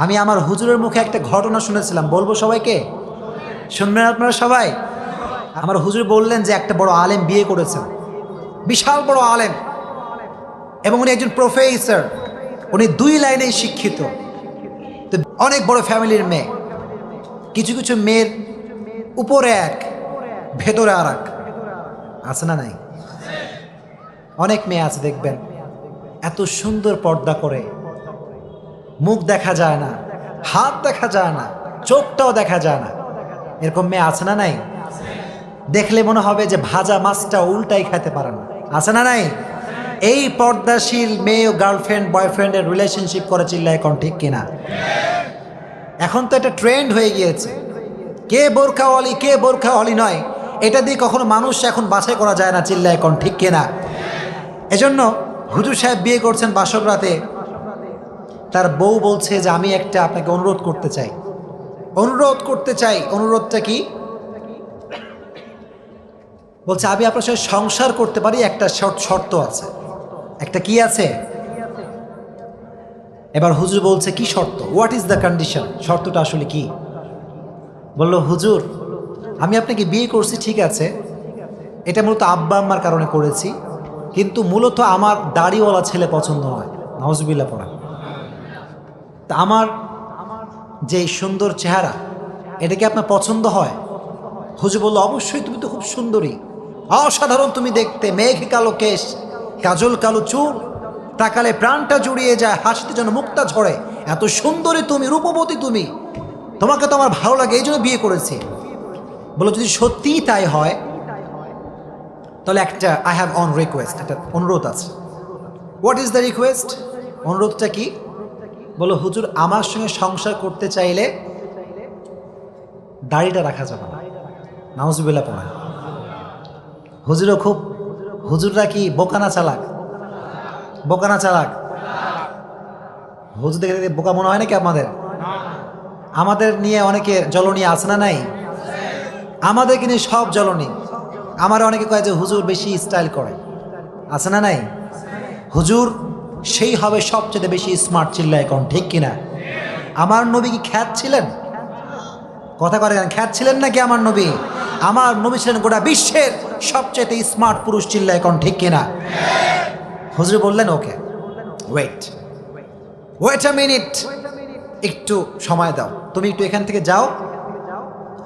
আমি আমার হুজুরের মুখে একটা ঘটনা শুনেছিলাম, বলবো সবাইকে? শুনবেন আপনারা সবাই? আমার হুজুর বললেন যে একটা বড় আলেম বিয়ে করেছেন, বিশাল বড় আলেম, এবং উনি একজন প্রফেসর, উনি 2 লাইনে শিক্ষিত, তো অনেক বড় ফ্যামিলির মেয়ে। কিছু কিছু মেয়ের উপরে এক, ভেতরে আর এক, আছে না নাই? অনেক মেয়ে আছে দেখবেন এত সুন্দর পর্দা করে, মুখ দেখা যায় না, হাত দেখা যায় না, চোখটাও দেখা যায় না, এরকম মেয়ে আছে না নাই? দেখলে মনে হবে যে ভাজা মাছটা উল্টাই খেতে পারে না, আছে না নাই? এই পর্দাশীল মেয়ে গার্লফ্রেন্ড বয়ফ্রেন্ডের রিলেশনশিপ করে, চিল্লায় এখন ঠিক কিনা? এখন তো এটা ট্রেন্ড হয়ে গিয়েছে, কে বোরখাওয়ালি কে বোরখাওয়ালি নয়, এটা দিয়ে কখনো মানুষ এখন বাছাই করা যায় না, চিল্লায় এখন ঠিক কিনা? এজন্য হুজুর সাহেব বিয়ে করছেন বাসর রাতে, তার বউ বলছে যে আমি একটা আপনাকে অনুরোধ করতে চাই। অনুরোধটা কি? বলছে আমি আপনার সাথে সংসার করতে পারি, একটা শর্ত আছে। একটা কি আছে? এবার হুজুর বলছে কি শর্ত? What is the condition? শর্তটা আসলে কি? বলল হুজুর আমি আপনাকে বিয়ে করছি ঠিক আছে, এটা মূলত আব্বা আম্মার কারণে করেছি, কিন্তু মূলত আমার দাড়িওয়ালা ছেলে পছন্দ নয়, নাউজুবিল্লাহ পড়া। তা আমার যে সুন্দর চেহারা, এটা কি আপনার পছন্দ হয়? হুজুর বলল অবশ্যই, তুমি তো খুব সুন্দরী, অসাধারণ তুমি দেখতে, মেঘ কালো কেশ, কাজল কালো চুল, তাকালে প্রাণটা জুড়িয়ে যায়, হাসিতে যেন মুক্তা ঝরে, এত সুন্দরী তুমি, রূপবতী তুমি, তোমাকে তো আমার ভালো লাগে, এই জন্য বিয়ে করেছি। বলো যদি সত্যিই তাই হয় তাহলে একটা আই হ্যাভ অন রিকোয়েস্ট, একটা অনুরোধ আছে। What is the request? অনুরোধটা কি? বলো হুজুর আমার সঙ্গে সংসার করতে চাইলে দাড়িটা রাখা যাবে না, নাউজুবিল্লাহ পড়া। হুজুরও খুব, হুজুররা কি বোকানা চালাক? বোকানা চালাক। হুজুর দেখে দেখে বোকা মনে হয় নাকি আপনাদের? আমাদের নিয়ে অনেকে জ্বলনী আছে না নাই? আমাদেরকে নিয়ে সব জ্বলনী। আমার অনেকে কয় যে হুজুর বেশি স্টাইল করে, আছে না নাই? হুজুর সেই হবে সবচেয়ে বেশি স্মার্ট, চিল্লায় এখন ঠিক কিনা? আমার নবী কি খ্যাত ছিলেন? কথা করে খ্যাত ছিলেন নাকি আমার নবী? আমার নবী ছিলেন গোটা বিশ্বের সবচেয়ে স্মার্ট পুরুষ, চিল্লায় এখন ঠিক কিনা? হুজুর বললেন ওকে ওয়েট আ মিনিট, একটু সময় দাও, তুমি একটু এখান থেকে যাও,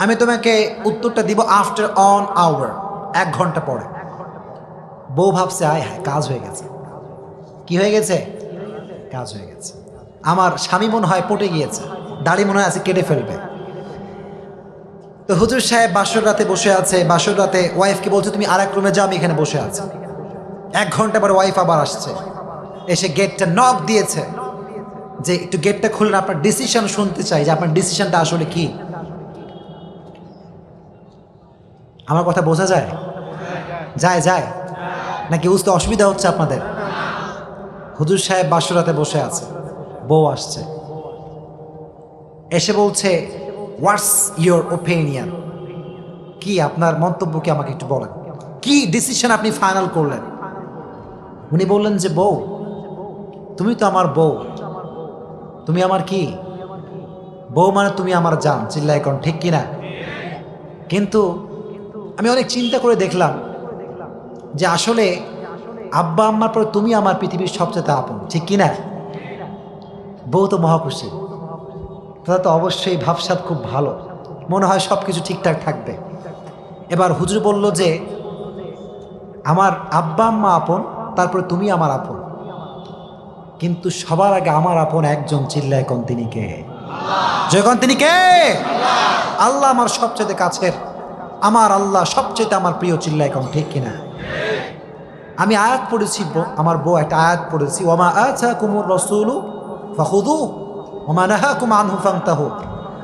আমি তোমাকে উত্তরটা দিব আফটার অন আওয়ার, 1 ঘন্টা পরে। বউ ভাবছে আয় হায় কাজ হয়ে গেছে। কি হয়ে গেছে? কাজ হয়ে গেছে। আমার স্বামী মনে হয় পটে গিয়েছে, দাড়ি মনে হয় আছে কেটে ফেলবে। তো হুজুর সাহেব বাসর রাতে বসে আছে, বাসর রাতে ওয়াইফকে বলছে তুমি আর এক রুমে যাও, আমি এখানে বসে আছি। 1 ঘন্টা পরে ওয়াইফ আবার আসছে, এসে গেটটা নক দিয়েছে যে একটু গেটটা খুললে আপনার ডিসিশন শুনতে চাই, যে আপনার ডিসিশনটা আসলে কি। আমার কথা বোঝা যায়? যায় নাকি বুঝতে অসুবিধা হচ্ছে আপনাদের? হুজুর সাহেব বাসরাতে বসে আছে, বউ আসছে, এসে বলছে হোয়াটস ইয়োর ওপিনিয়ন, কি আপনার মন্তব্য, কি আমাকে একটু বলেন, কি ডিসিশন আপনি ফাইনাল করলেন? উনি বললেন যে বউ তুমি তো আমার বউ, তুমি আমার কি বউ, মানে তুমি আমার জান, চিল্লায় এখন ঠিক কিনা? কিন্তু আমি অনেক চিন্তা করে দেখলাম যে আসলে আব্বা আম্মার পরে তুমি আমার পৃথিবীর সবচেয়ে আপন, ঠিক কিনা? বউ তো মহাখুশি, তারা তো অবশ্যই ভাবসাব খুব ভালো, মনে হয় সব কিছু ঠিকঠাক থাকবে। এবার হুজুর বলল যে আমার আব্বা আম্মা আপন, তারপরে তুমি আমার আপন, কিন্তু সবার আগে আমার আপন একজন, চিল্লায় কোন তিনি কে? যখন তিনি কে? আল্লাহ আমার সবচেয়ে কাছের, আমার আল্লাহ সবচেয়ে আমার প্রিয়, চিল্লায় কোন ঠিক কিনা? আমি আয়াত পড়েছি, আমার বউ একটা আয়াত পড়েছি, ওমা আতাকুমুর রাসূলু ফাখুযু ওমা নাহাকুম আনহু ফান্তাহু।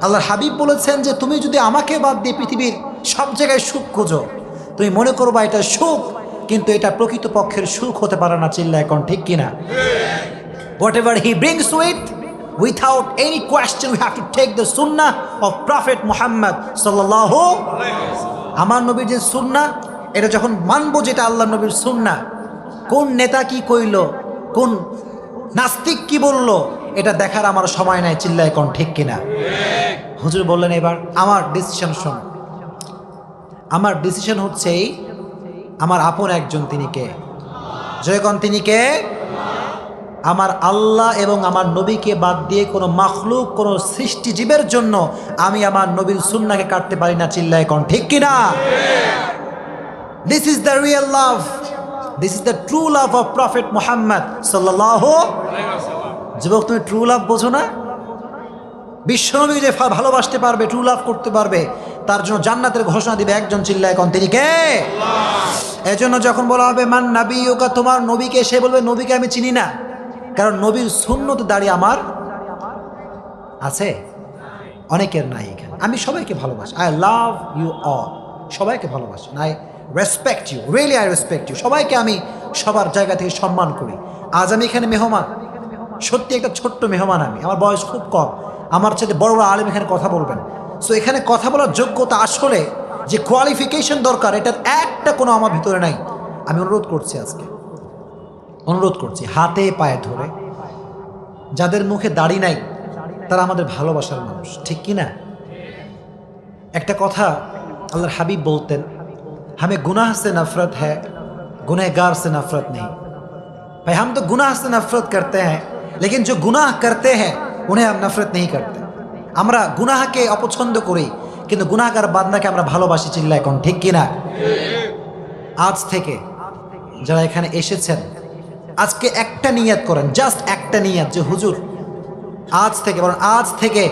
আল্লাহর হাবিব বলেছেন যে তুমি যদি আমাকে বাদ দিয়ে পৃথিবীর সব জায়গায় সুখ খোঁজো, তুমি মনে করবা এটা সুখ, কিন্তু এটা প্রকৃত পক্ষের সুখ হতে পারে না, চিল্লায় এখন ঠিক কিনা? Whatever he brings without any question we have to take the sunnah of Prophet Muhammad sallallahu আমার নবীর যে সুন্নাহ, এটা যখন মানবো, যেটা আল্লাহ নবীর সুন্নাহ, কোন নেতা কি কইল, কোন নাস্তিক কি বলল, এটা দেখার আমার সময় নাই, চিল্লায় কোন ঠিক কিনা? হুজুর বললেন এবার আমার ডিসিশন শোন। আমার ডিসিশন হচ্ছে এই, আমার আপন একজন, তিনি কে? জয়গণ তিনি কে? আমার আল্লাহ এবং আমার নবীকে বাদ দিয়ে কোনো মাখলুক, কোনো সৃষ্টিজীবের জন্য আমি আমার নবীর সুন্নাহকে কাটতে পারি না, চিল্লায় কোন ঠিক কিনা? This is the real love, this is the true love of prophet Muhammad সাল্লাল্লাহু আলাইহি ওয়াসাল্লাম। যুবক, তুমি ট্রু লাভ বোঝো না? বিশ্বনবীকে যে ভালোবাসতে পারবে, ট্রু লাভ করতে পারবে, তার জন্য জান্নাতের ঘোষণা দিবে একজন, চিল্লায় কোন তিনি কে? এজন্য যখন বলা হবে মান নাবিয়ুকা, তোমার নবীকে, সে বলবে নবীকে আমি চিনি না, কারণ নবীর সুন্নত দাঁড়িয়ে আমার আছে, অনেকের নাই। এখানে আমি সবাইকে ভালোবাসি, আই লাভ ইউ অল, সবাইকে ভালোবাসি, I respect you, really I respect you, সবাইকে আমি সবার জায়গা থেকে সম্মান করি। আজ আমি এখানে মেহমান, সত্যি একটা ছোট্ট মেহমান আমি, আমার বয়স খুব কম, আমার সাথে বড় বড় আলেম এখানে কথা বলবেন। সো এখানে কথা বলার যোগ্যতা আসলে যে কোয়ালিফিকেশন দরকার, এটার একটা কোনো আমার ভিতরে নাই। আমি অনুরোধ করছি, আজকে অনুরোধ করছি, হাতে পায়ে ধরে, যাদের মুখে দাড়ি নাই তারা আমাদের ভালোবাসার মানুষ, ঠিক কি না? একটা কথা আল্লাহর হাবিব বলতেন, हमें गुनाह से नफरत है, गुनहगार से नफरत नहीं। भाई हम तो गुनाह से नफरत करते हैं, लेकिन जो गुनाह करते हैं उन्हें हम नफरत नहीं करते। আমরা গুনাহকে অপছন্দ করি, কিন্তু গুনাহগার বান্দাকে আমরা ভালোবাসি, চিল্লায় কোন ঠিক কিনা? আজ থেকে যারা এখানে এসেছেন, আজকে একটা নিয়ত করেন, জাস্ট একটা নিয়ত, যে হুজুর আজ থেকে, বলেন আজ থেকে,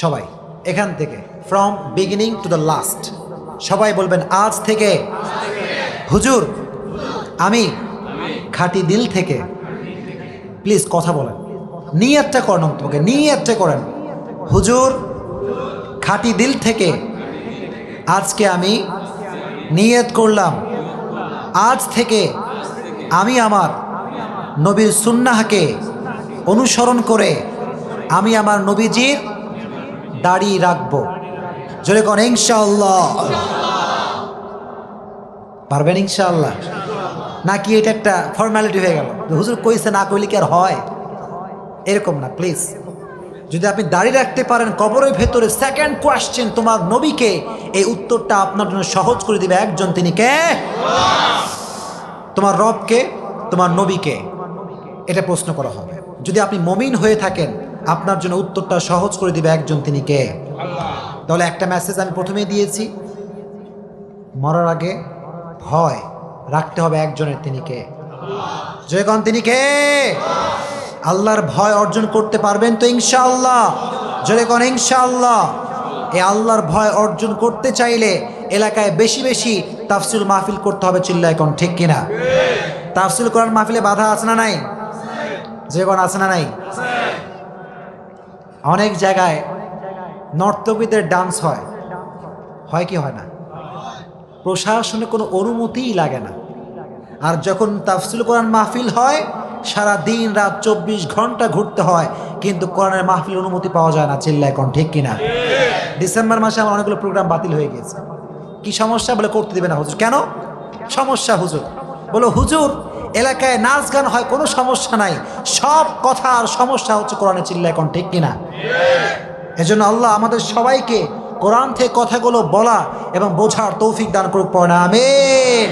সবাই এখান থেকে, from beginning to the last, সবাই বলবেন আজ থেকে হুজুর আমি খাঁটি দিল থেকে, প্লিজ কথা বলেন, নিয়তটা করেন, তোমাকে নিয়তটা করেন, হুজুর খাঁটি দিল থেকে আজকে আমি নিয়ত করলাম, আজ থেকে আমি আমার নবীর সুন্নাহকে অনুসরণ করে আমি আমার নবীজির দাড়ি রাখবো। জোরে কোন ইনশাআল্লাহ? পারবেন ইনশাআল্লাহ? নাকি এটা একটা ফর্মালিটি হয়ে গেল, হুজুর কইছে না কইলে কি আর হয়? এরকম না, প্লিজ। যদি আপনি দাড়ি রাখতে পারেন কবরের ভেতরে, সেকেন্ড কোয়েশ্চেন, তোমার নবীকে, এই উত্তরটা আপনার জন্য সহজ করে দিবে একজন, তিনি কে? তোমার রবকে, তোমার নবীকে, এটা প্রশ্ন করা হবে। যদি আপনি মুমিন হয়ে থাকেন, আপনার জন্য উত্তরটা সহজ করে দিবে একজন, তিনি কে? তাহলে একটা মেসেজ আমি প্রথমেই দিয়েছি, মরার আগে ভয় রাখতে হবে একজনের, তিনি কে? জয়গণ তিনি কে? আল্লাহর ভয় অর্জন করতে পারবেন তো ইনশাআল্লাহ? জোরে কোন ইনশাআল্লাহ? এই আল্লাহর ভয় অর্জন করতে চাইলে এলাকায় বেশি বেশি তাফসীর মাহফিল করতে হবে, চিল্লায় কোন ঠিক কিনা? তাফসীর কোরআন মাহফিলে বাধা আছে না নাই? যে কোন আছে না নাই? অনেক জায়গায় নর্তকীদের ডান্স হয়, হয় কি হয় না? প্রশাসনে কোনো অনুমতিই লাগে না। আর যখন তাফসীর কোরআন মাহফিল হয়, সারা দিন রাত 24 ঘন্টা ঘুরতে হয়, কিন্তু কোরআনের মাহফিল অনুমতি পাওয়া যায় না, চিল্লায় কোন ঠিক কিনা? ডিসেম্বর মাসে আমার অনেকগুলো প্রোগ্রাম বাতিল হয়ে গিয়েছে। কি সমস্যা? বলে করতে দিবে না হুজুর। কেন সমস্যা হুজুর? বলো হুজুর এলাকায় নাচ গান হয়, কোনো সমস্যা নাই, সব কথার সমস্যা হচ্ছে কোরআনে, চিল্লায় কোন ঠিক কিনা? এজন্য আল্লাহ আমাদের সবাইকে কোরআন থেকে কথাগুলো বলা এবং বোঝার তৌফিক দান করুক, পড়া আমিন।